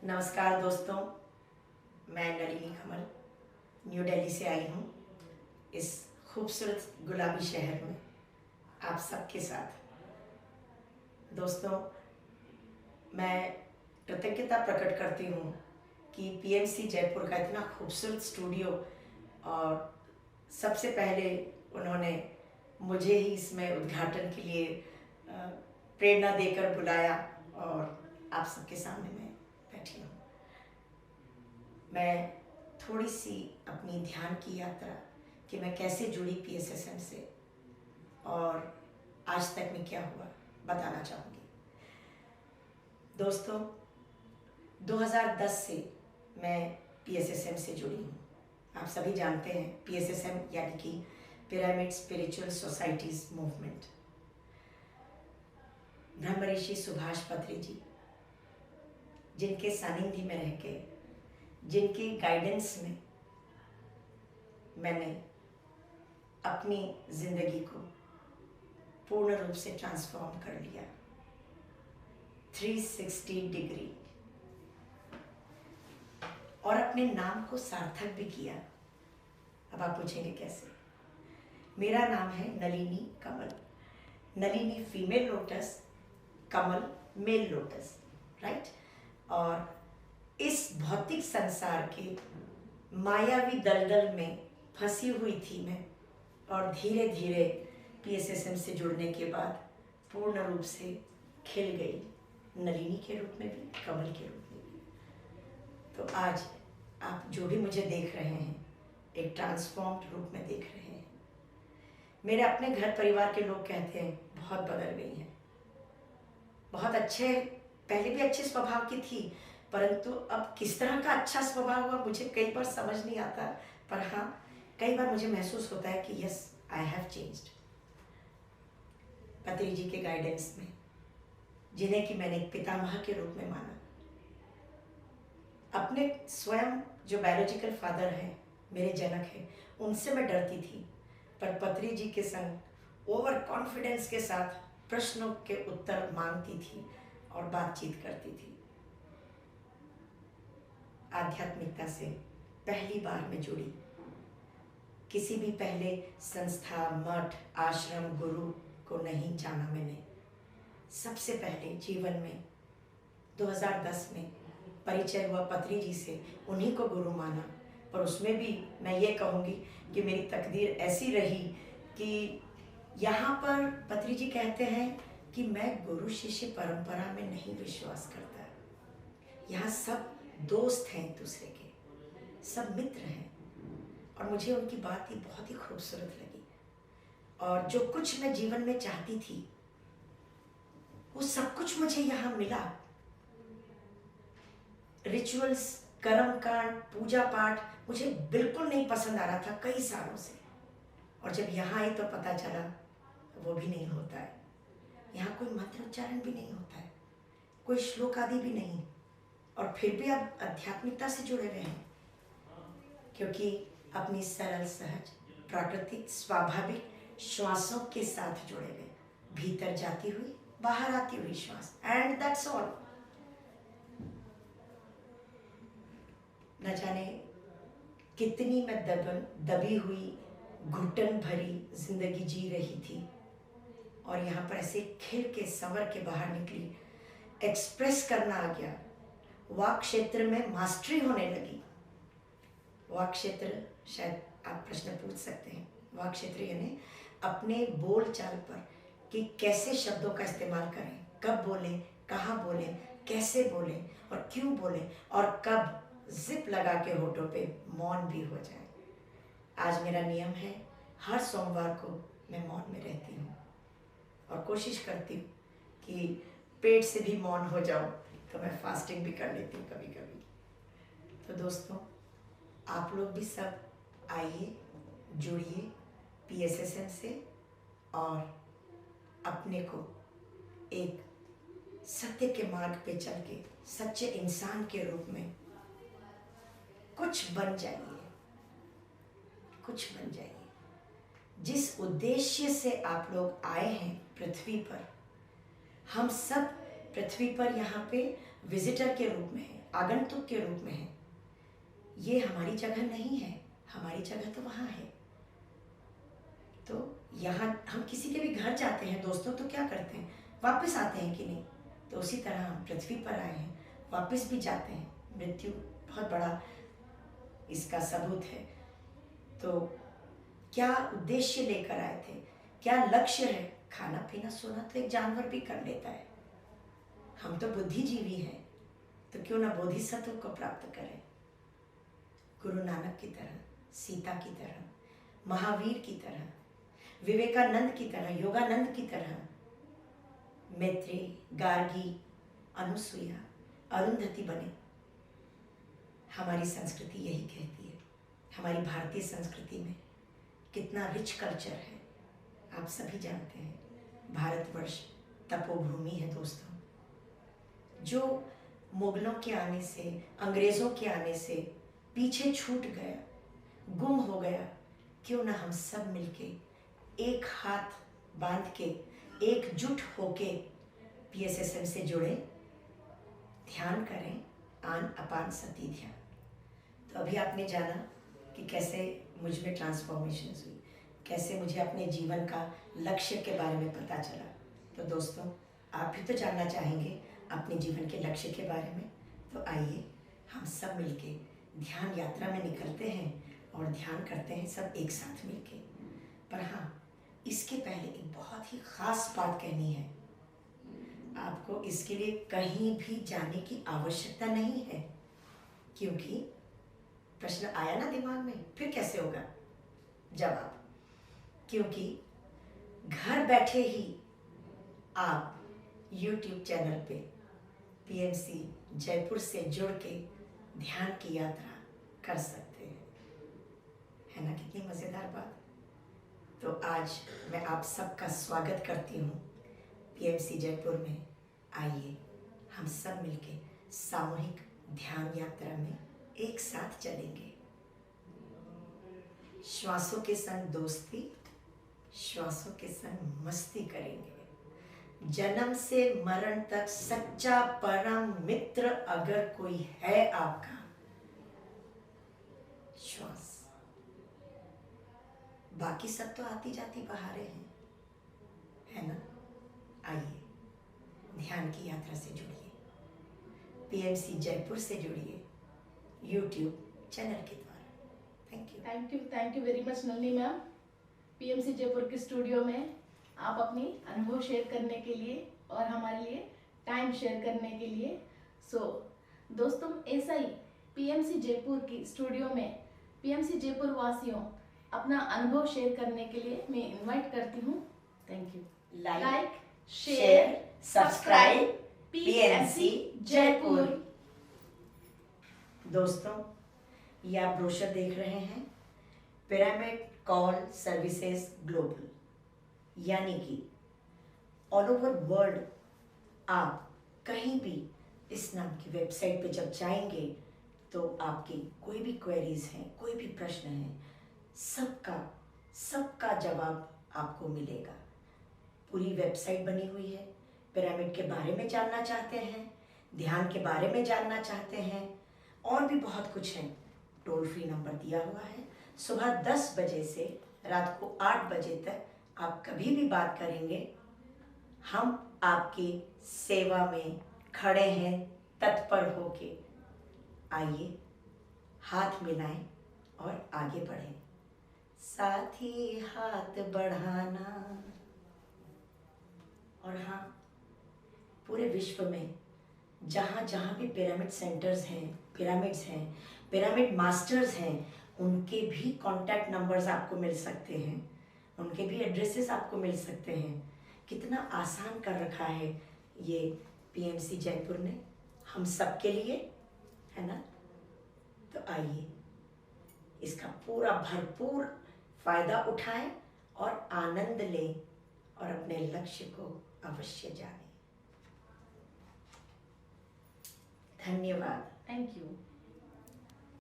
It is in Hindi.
नमस्कार दोस्तों, मैं नलिनी कमल न्यू दिल्ली से आई हूँ इस खूबसूरत गुलाबी शहर में आप सबके साथ। दोस्तों, मैं कृतज्ञता प्रकट करती हूँ कि पीएमसी जयपुर का इतना खूबसूरत स्टूडियो और सबसे पहले उन्होंने मुझे ही इसमें उद्घाटन के लिए प्रेरणा देकर बुलाया और आप सबके सामने मैं बैठी हूँ। मैं थोड़ी सी अपनी ध्यान की यात्रा कि मैं कैसे जुड़ी पीएसएसएम से और आज तक में क्या हुआ बताना चाहूँगी। दोस्तों, 2010 से मैं पीएसएसएम से जुड़ी हूँ। आप सभी जानते हैं पीएसएसएम यानी कि पिरामिड स्पिरिचुअल सोसाइटीज मूवमेंट। ब्रह्म ऋषि सुभाष पत्री जी, जिनके सानिध्य में रह के, जिनके गाइडेंस में मैंने अपनी जिंदगी को पूर्ण रूप से ट्रांसफॉर्म कर लिया 360 डिग्री, और अपने नाम को सार्थक भी किया। अब आप पूछेंगे कैसे? मेरा नाम है नलिनी कमल। नलिनी फीमेल लोटस, कमल मेल लोटस, राइट। और इस भौतिक संसार के मायावी दलदल में फंसी हुई थी मैं, और धीरे धीरे पीएसएसएम से जुड़ने के बाद पूर्ण रूप से खिल गई, नलिनी के रूप में भी, कमल के रूप में भी। तो आज आप जो भी मुझे देख रहे हैं एक ट्रांसफॉर्म्ड रूप में देख रहे हैं। मेरे अपने घर परिवार के लोग कहते हैं बहुत बदल गई हैं, बहुत अच्छे, पहले भी अच्छे स्वभाव की थी, परंतु अब किस तरह का अच्छा स्वभाव हुआ मुझे कई बार समझ नहीं आता। पर हाँ, कई बार मुझे महसूस होता है कि यस, आई हैव चेंज्ड। पत्री जी के गाइडेंस में, जिन्हें कि मैंने एक पितामह के रूप में माना, अपने स्वयं जो बायोलॉजिकल फादर हैं, मेरे जनक हैं, उनसे मैं डरती थी, पर पत्री जी के संग ओवर कॉन्फिडेंस के साथ प्रश्नों के उत्तर मांगती थी और बातचीत करती थी। आध्यात्मिकता से पहली बार मैं जुड़ी। किसी भी पहले संस्था, मठ, आश्रम, गुरु को नहीं जाना मैंने। सबसे पहले जीवन में 2010 में परिचय हुआ पत्री जी से, उन्हीं को गुरु माना। और उसमें भी मैं ये कहूँगी कि मेरी तकदीर ऐसी रही कि यहाँ पर पत्री जी कहते हैं कि मैं गुरु शिष्य परंपरा में नहीं विश्वास करता। यहाँ सब दोस्त हैं एक दूसरे के, सब मित्र हैं। और मुझे उनकी बात ही बहुत ही खूबसूरत लगी, और जो कुछ मैं जीवन में चाहती थी वो सब कुछ मुझे यहाँ मिला। रिचुअल्स, कर्मकांड, पूजा पाठ मुझे बिल्कुल नहीं पसंद आ रहा था कई सालों से, और जब यहाँ आई तो पता चला वो भी नहीं होता है। यहाँ कोई मंत्र उच्चारण भी नहीं होता है, कोई श्लोक आदि भी नहीं, और फिर भी आप आध्यात्मिकता से जुड़े हुए हैं, क्योंकि अपनी सरल, सहज, प्राकृतिक, स्वाभाविक श्वासों के साथ जुड़े हुए, भीतर जाती हुई बाहर आती हुई श्वास, एंड दैट्स ऑल। न जाने कितनी मैं दबी हुई, घुटन भरी जिंदगी जी रही थी, और यहाँ पर ऐसे खिल के संवर के बाहर निकली, एक्सप्रेस करना आ गया। वाक क्षेत्र में मास्टरी होने लगी। वाक क्षेत्र, शायद आप प्रश्न पूछ सकते हैं, वाक क्षेत्र यानी अपने बोल चाल पर कि कैसे शब्दों का इस्तेमाल करें, कब बोलें, कहाँ बोलें, कैसे बोलें और क्यों बोलें, और कब जिप लगा के होठों पे मौन भी हो जाए। आज मेरा नियम है, हर सोमवार को मैं मौन में रहती हूँ, और कोशिश करती हूँ कि पेट से भी मौन हो जाऊँ, तो मैं फास्टिंग भी कर लेती हूँ कभी कभी। तो दोस्तों, आप लोग भी सब आइए, जुड़िए पीएसएसएम से, और अपने को एक सत्य के मार्ग पे चल के सच्चे इंसान के रूप में कुछ बन जाइए, कुछ बन जाइए। जिस उद्देश्य से आप लोग आए हैं पृथ्वी पर, हम सब पृथ्वी पर यहाँ पे विजिटर के रूप में हैं, आगंतुक के रूप में हैं। ये हमारी जगह नहीं है, हमारी जगह तो वहाँ है। तो यहाँ हम किसी के भी घर जाते हैं दोस्तों, तो क्या करते हैं, वापस आते हैं कि नहीं? तो उसी तरह हम पृथ्वी पर आए हैं, वापस भी जाते हैं। मृत्यु बहुत बड़ा इसका सबूत है। तो क्या उद्देश्य लेकर आए थे, क्या लक्ष्य है? खाना पीना सोना तो एक जानवर भी कर लेता है, हम तो बुद्धिजीवी हैं, तो क्यों ना बोधिसत्व को प्राप्त करें। गुरु नानक की तरह, सीता की तरह, महावीर की तरह, विवेकानंद की तरह, योगानंद की तरह, मैत्रेय, गार्गी, अनुसुईया, अरुंधति बने। हमारी संस्कृति यही कहती है। हमारी भारतीय संस्कृति में कितना रिच कल्चर है, आप सभी जानते हैं। भारतवर्ष तपोभूमि है दोस्तों, जो मुगलों के आने से, अंग्रेज़ों के आने से पीछे छूट गया, गुम हो गया। क्यों ना हम सब मिलके एक हाथ बांध के, एकजुट होके PSSM से जुड़े, ध्यान करें, आन अपान सती ध्यान। तो अभी आपने जाना कि कैसे मुझ में ट्रांसफॉर्मेशन हुई, कैसे मुझे अपने जीवन का लक्ष्य के बारे में पता चला। तो दोस्तों, आप भी तो जानना चाहेंगे अपने जीवन के लक्ष्य के बारे में। तो आइए हम सब मिलके ध्यान यात्रा में निकलते हैं और ध्यान करते हैं सब एक साथ मिलके। पर हाँ, इसके पहले एक बहुत ही ख़ास बात कहनी है। आपको इसके लिए कहीं भी जाने की आवश्यकता नहीं है, क्योंकि प्रश्न आया ना दिमाग में, फिर कैसे होगा जवाब? क्योंकि घर बैठे ही आप YouTube चैनल पे PMC जयपुर से जुड़ के ध्यान की यात्रा कर सकते हैं। है ना कितनी मज़ेदार बात? तो आज मैं आप सबका स्वागत करती हूँ PMC जयपुर में। आइए हम सब मिलके सामूहिक ध्यान यात्रा में एक साथ चलेंगे। श्वासों के संग दोस्ती, श्वासों के संग मस्ती करेंगे। जन्म से मरण तक सच्चा परम मित्र अगर कोई है आपका, श्वास। बाकी सब तो आती जाती बहारें हैं, है ना? आइए ध्यान की यात्रा से जुड़िए, PMC जयपुर से जुड़िए YouTube चैनल के द्वारा। Thank you very much Nalini ma'am. PMC Jaipur के स्टूडियो में आप अपनी अनुभव शेयर करने के लिए और हमारे लिए टाइम शेयर करने के लिए। दोस्तों, ऐसा ही PMC जयपुर की स्टूडियो में PMC जयपुर वासियों अपना अनुभव शेयर करने के लिए मैं इनवाइट करती हूँ। Thank you. Like, share, subscribe PMC Jaipur. दोस्तों, ये आप ब्रोशर देख रहे हैं, पिरामिड कॉल सर्विसेज ग्लोबल, यानी कि ऑल ओवर वर्ल्ड आप कहीं भी इस नाम की वेबसाइट पे जब जाएंगे तो आपकी कोई भी क्वेरीज हैं, कोई भी प्रश्न हैं, सबका जवाब आपको मिलेगा। पूरी वेबसाइट बनी हुई है। पिरामिड के बारे में जानना चाहते हैं, ध्यान के बारे में जानना चाहते हैं, और भी बहुत कुछ है। टोल फ्री नंबर दिया हुआ है। सुबह 10 बजे से रात को 8 बजे तक आप कभी भी बात करेंगे, हम आपकी सेवा में खड़े हैं तत्पर होके। आइए हाथ मिलाएं और आगे बढ़ें। साथ ही हाथ बढ़ाना। और हाँ, पूरे विश्व में जहाँ जहाँ भी पिरामिड सेंटर्स हैं, पिरामिड्स हैं, पिरामिड मास्टर्स हैं, उनके भी कॉन्टैक्ट नंबर्स आपको मिल सकते हैं, उनके भी एड्रेसेस आपको मिल सकते हैं। कितना आसान कर रखा है ये PMC जयपुर ने हम सब के लिए, है ना? तो आइए इसका पूरा भरपूर फायदा उठाएं और आनंद लें और अपने लक्ष्य को अवश्य जानें। धन्यवाद। Thank you.